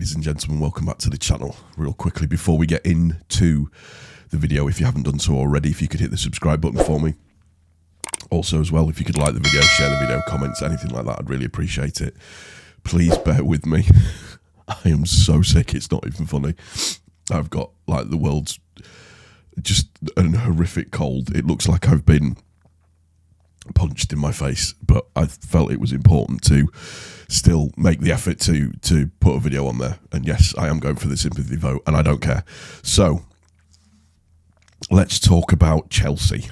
Ladies and gentlemen, welcome back to the channel. Real quickly, before we get into the video, if you haven't done so already, if you could hit the subscribe button for me. Also as well, if you could like the video, share the video, comments, anything like that, I'd really appreciate it. Please bear with me. I am so sick, it's not even funny. I've got like the world's just an horrific cold. It looks like I've been punched in my face, but I felt it was important to still make the effort to put a video on there. And yes, I am going for the sympathy vote, and I don't care. So let's talk about Chelsea.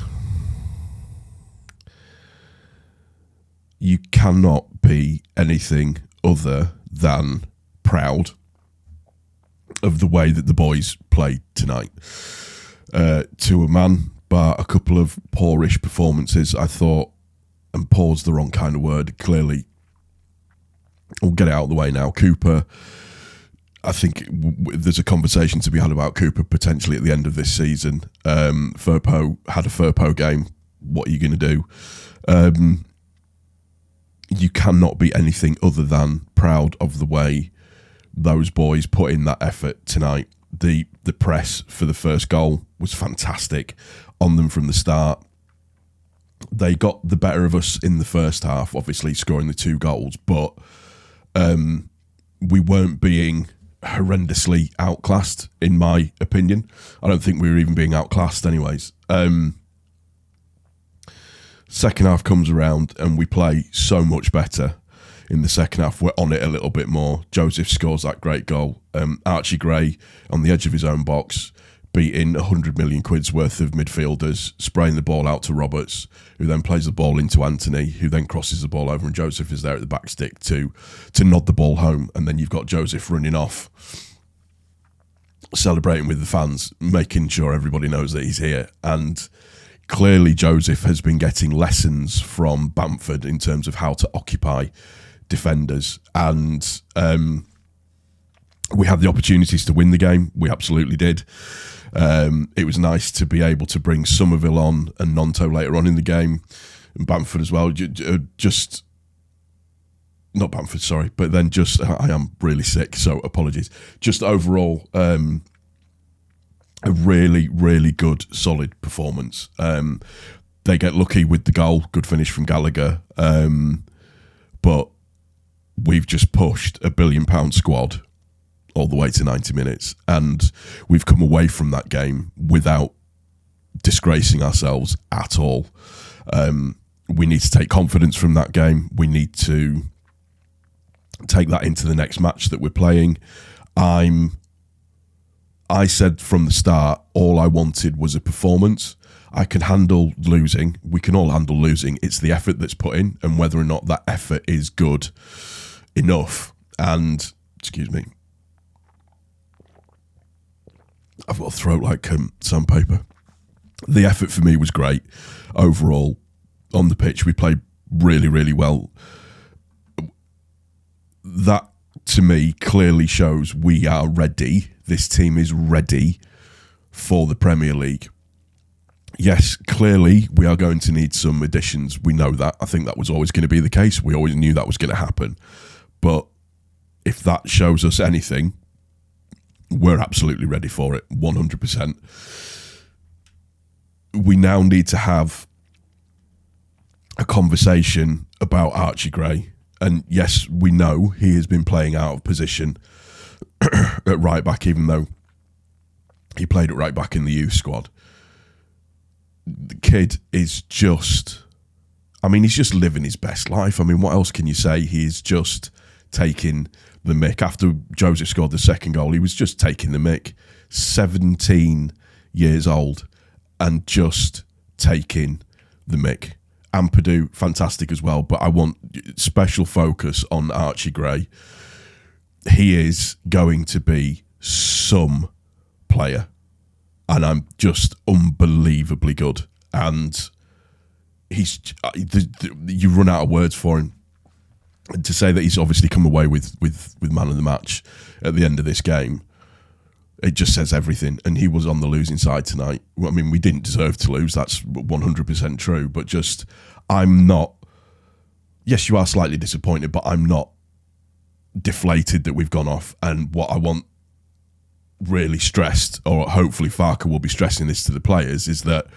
You cannot be anything other than proud of the way that the boys played tonight. To a man, bar a couple of poorish performances, I thought, and poor's the wrong kind of word, clearly. We'll get it out of the way now. Cooper, I think there's a conversation to be had about Cooper potentially at the end of this season. Firpo had a Firpo game. What are you going to do? You cannot be anything other than proud of the way those boys put in that effort tonight. The press for the first goal was fantastic on them from the start. They got the better of us in the first half, obviously scoring the 2 goals, but we weren't being horrendously outclassed, in my opinion. I don't think we were even being outclassed anyways. Second half comes around and we play so much better. In the second half, we're on it a little bit more. Joseph scores that great goal. Archie Gray on the edge of his own box, beating 100 million quid's worth of midfielders, spraying the ball out to Roberts, who then plays the ball into Anthony, who then crosses the ball over, and Joseph is there at the back stick to nod the ball home. And then you've got Joseph running off, celebrating with the fans, making sure everybody knows that he's here. And clearly Joseph has been getting lessons from Bamford in terms of how to occupy defenders. And we had the opportunities to win the game. We absolutely did. It was nice to be able to bring Somerville on and Nonto later on in the game, and Bamford as well. Just not Bamford, sorry, but then just I am really sick, so apologies. Just overall, a really, really good, solid performance. They get lucky with the goal, good finish from Gallagher, but we've just pushed a £1 billion squad all the way to 90 minutes, and we've come away from that game without disgracing ourselves at all. We need to take confidence from that game. We need to take that into the next match that we're playing. I said from the start, all I wanted was a performance. I can handle losing. We can all handle losing. It's the effort that's put in and whether or not that effort is good enough. And, excuse me, I've got a throat like sandpaper. The effort for me was great. Overall, on the pitch, we played really, really well. That, to me, clearly shows we are ready. This team is ready for the Premier League. Yes, clearly, we are going to need some additions. We know that. I think that was always going to be the case. We always knew that was going to happen. But if that shows us anything, we're absolutely ready for it, 100%. We now need to have a conversation about Archie Gray. And yes, we know he has been playing out of position at right back, even though he played at right back in the youth squad. The kid is just, I mean, he's just living his best life. I mean, what else can you say? He is just taking the mick. After Joseph scored the second goal, he was just taking the mick. 17 years old and just taking the mick. Ampadu, fantastic as well, but I want special focus on Archie Gray. He is going to be some player, and I'm just unbelievably good. And he's you run out of words for him. To say that he's obviously come away with man of the match at the end of this game, it just says everything. And he was on the losing side tonight. I mean, we didn't deserve to lose. That's 100% true. But just, I'm not. Yes, you are slightly disappointed, but I'm not deflated that we've gone off. And what I want really stressed, or hopefully Farke will be stressing this to the players, is that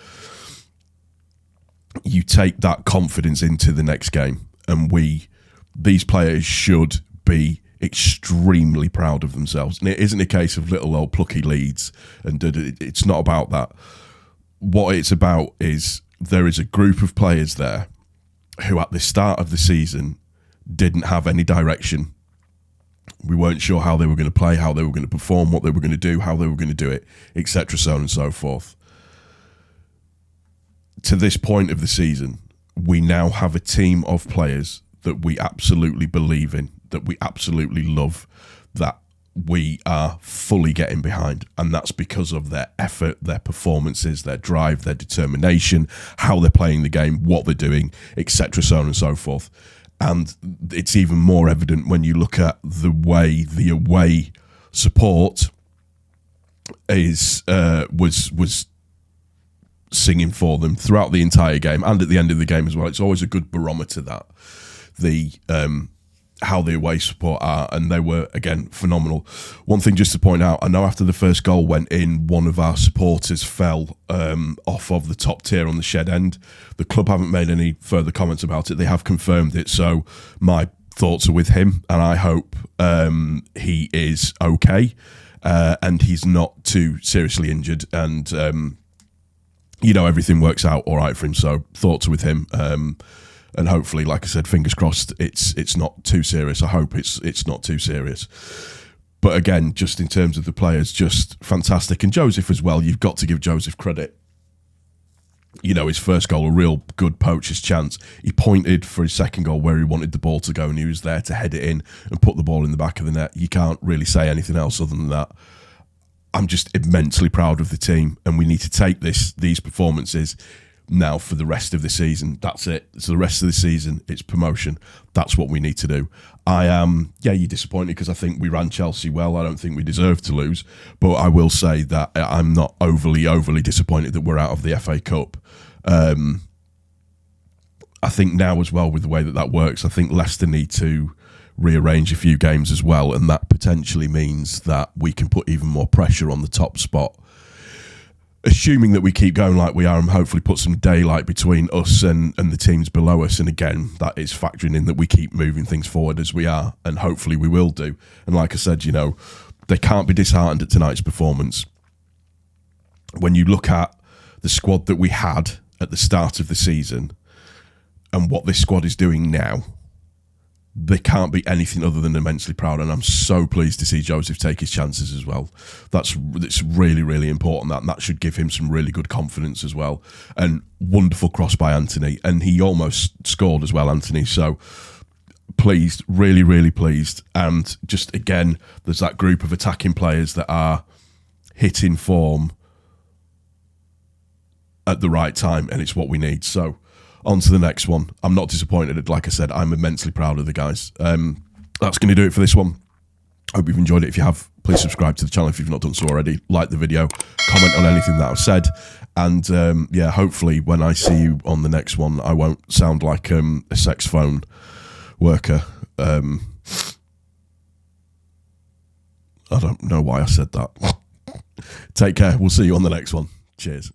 you take that confidence into the next game, and these players should be extremely proud of themselves. And it isn't a case of little old plucky Leeds, and it's not about that. What it's about is there is a group of players there who at the start of the season didn't have any direction. We weren't sure how they were going to play, how they were going to perform, what they were going to do, how they were going to do it, etc., so on and so forth. To this point of the season, we now have a team of players that we absolutely believe in, that we absolutely love, that we are fully getting behind. And that's because of their effort, their performances, their drive, their determination, how they're playing the game, what they're doing, etc., so on and so forth. And it's even more evident when you look at the way the away support was singing for them throughout the entire game and at the end of the game as well. It's always a good barometer, that how the away support are, and they were, again, phenomenal. One thing just to point out, I know after the first goal went in, one of our supporters fell off of the top tier on the shed end. The club haven't made any further comments about it. They have confirmed it, so my thoughts are with him, and I hope he is okay and he's not too seriously injured, and everything works out all right for him. So thoughts are with him. And hopefully, like I said, fingers crossed, it's not too serious. I hope it's not too serious. But again, just in terms of the players, just fantastic. And Joseph as well, you've got to give Joseph credit. His first goal, a real good poacher's chance. He pointed for his second goal where he wanted the ball to go, and he was there to head it in and put the ball in the back of the net. You can't really say anything else other than that. I'm just immensely proud of the team, and we need to take these performances now for the rest of the season. That's it. So the rest of the season, it's promotion. That's what we need to do. I am, you're disappointed because I think we ran Chelsea well. I don't think we deserve to lose, but I will say that I'm not overly disappointed that we're out of the FA Cup. I think now as well, with the way that works, I think Leicester need to rearrange a few games as well, and that potentially means that we can put even more pressure on the top spot. Assuming that we keep going like we are, and hopefully put some daylight between us and the teams below us. And again, that is factoring in that we keep moving things forward as we are, and hopefully we will do. And like I said, they can't be disheartened at tonight's performance. When you look at the squad that we had at the start of the season and what this squad is doing now, they can't be anything other than immensely proud, and I'm so pleased to see Joseph take his chances as well. It's really, really important, and that should give him some really good confidence as well. And wonderful cross by Anthony, and he almost scored as well, Anthony. So pleased, really, really pleased. And just again, there's that group of attacking players that are hitting form at the right time, and it's what we need. So on to the next one. I'm not disappointed. Like I said, I'm immensely proud of the guys. That's going to do it for this one. Hope you've enjoyed it. If you have, please subscribe to the channel if you've not done so already. Like the video, comment on anything that I've said. And hopefully when I see you on the next one, I won't sound like a sex phone worker. I don't know why I said that. Take care. We'll see you on the next one. Cheers.